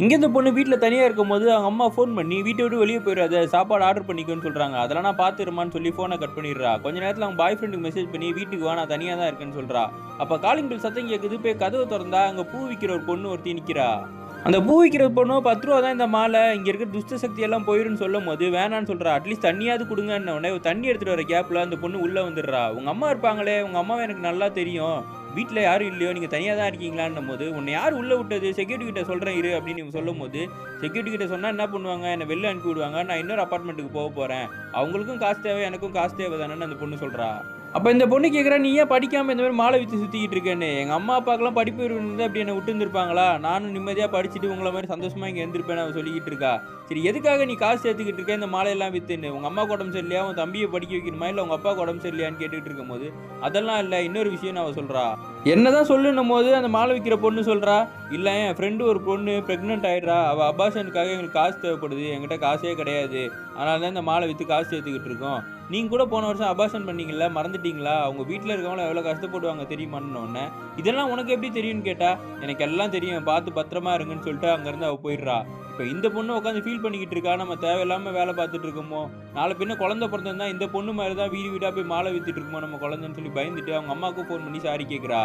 இங்கே இந்த பொண்ணு வீட்டில் தனியாக இருக்கும்போது அவங்க அம்மா ஃபோன் பண்ணி வீட்டை விட்டு வெளியே போயிடாத, சாப்பாடு ஆர்டர் பண்ணிக்கோன்னு சொல்கிறாங்க. அதெல்லாம் நான் பார்த்துருமான்னு சொல்லி ஃபோனை கட் பண்ணிடுறா. கொஞ்ச நேரத்தில் அவங்க பாய் ஃப்ரெண்டுக்கு மெசேஜ் பண்ணி வீட்டுக்கு வா, நான் தனியாக தான் இருக்கேன்னு சொல்கிறா. அப்போ காலிங் பில் சத்தம் கேட்குது. போய் கதவை திறந்தா அங்கே பூ விற்கிற ஒரு பொண்ணு ஒருத்தி நிற்கிறா. அந்த பூ விற்கிற பொண்ணு 10 ரூபா தான் இந்த மாலை, இங்கே இருக்கிற துஷ்ட சக்தி எல்லாம் போயிருன்னு சொல்லும் போது வேணான்னு சொல்கிறா. அட்லீஸ்ட் தண்ணியாவது கொடுங்கன்னு உடனே தண்ணி எடுத்துகிட்டு வர கேப்பில் அந்த பொண்ணு உள்ளே வந்துடுறா. உங்கள் அம்மா இருப்பாங்களே, உங்கள் அம்மாவை எனக்கு நல்லா தெரியும், வீட்டில் யாரும் இல்லையோ, நீங்கள் தனியாக தான் இருக்கீங்களான்னும் போது உன்னை யார் உள்ளே விட்டது, செக்யூரிட்டி கிட்ட சொல்கிறேன் இரு அப்படின்னு இவங்க சொல்லும் போது, செக்யூரிட்டி கிட்ட சொன்னால் என்ன பண்ணுவாங்க, என்னை வெளில அனுப்பி விடுவாங்க, நான் இன்னொரு அப்பார்ட்மெண்ட்டுக்கு போக போகிறேன், அவங்களுக்கும் காசு தேவை எனக்கும் காசு தேவை தானேன்னு அந்த பொண்ணு சொல்கிறா. அப்போ இந்த பொண்ணு கேட்குறா, நீ ஏன் படிக்காமல் இந்த மாதிரி மாலை விற்று சுற்றிக்கிட்டு இருக்கேன்னு. எங்கள் அம்மா அப்பாக்கெல்லாம் படிப்பு இருந்து அப்படி என்னை விட்டு இருந்திருப்பாங்களா, நானும் நிம்மதியாக படிச்சுட்டு உங்களை மாதிரி சந்தோஷமாக இங்கே இருந்திருப்பேன்னு அவன் சொல்லிக்கிட்டு இருக்கா. சரி, எதுக்காக நீ காசு சேர்த்துக்கிட்டு இருக்க இந்த மாலையெல்லாம் விற்றுன்னு? உங்கள் அம்மா உடம்பு சரியில்லையா, உன் தம்பியை படிக்க வைக்கணுமா, இல்லை உங்கள் அப்பா உடம்பு சரியில்லையான்னு கேட்டுக்கிட்டு இருக்கும்போது, அதெல்லாம் இல்லை, இன்னொரு விஷயம் அவள் சொல்கிறா. என்னதான் சொல்லுன்னும் போது அந்த மாலை விற்கிற பொண்ணு சொல்கிறா, இல்லை என் ஃப்ரெண்டு ஒரு பொண்ணு ப்ரெக்னென்ட் ஆகிடுறா, அவள் அபார்ஷனுக்காக எங்களுக்கு காசு தேவைப்படுது, என்கிட்ட காசே கிடையாது, அதனால தான் இந்த மாலை விற்று காசு சேர்த்துக்கிட்டு இருக்கோம். நீங்கள் கூட போன வருஷம் அபார்ஷன் பண்ணீங்களா, மறந்துட்டீங்களா, அவங்க வீட்டில் இருக்கவங்கள எவ்வளோ கஷ்டப்படுவாங்க தெரியுமான்னு. இதெல்லாம் உனக்கு எப்படி தெரியும்னு கேட்டால், எனக்கு எல்லாம் தெரியும், பார்த்து பத்திரமா இருங்கன்னு சொல்லிட்டு அங்கேருந்து அவள் போயிடுறா. இப்போ இந்த பொண்ணு உட்காந்து ஃபீல் பண்ணிக்கிட்டு இருக்கா, நம்ம தேவையில்லாமல் வேலை பார்த்துட்டு இருக்கோமோ, நாளை பின்ன குழந்தை பிறந்திருந்தா இந்த பொண்ணு மாதிரி தான் வீடு வீடாக போய் மாலை விற்றுட்டு இருக்குமோ நம்ம குழந்தைன்னு சொல்லி பயந்துட்டு அவங்க அம்மாவுக்கும் ஃபோன் பண்ணி சாரி கேட்குறா.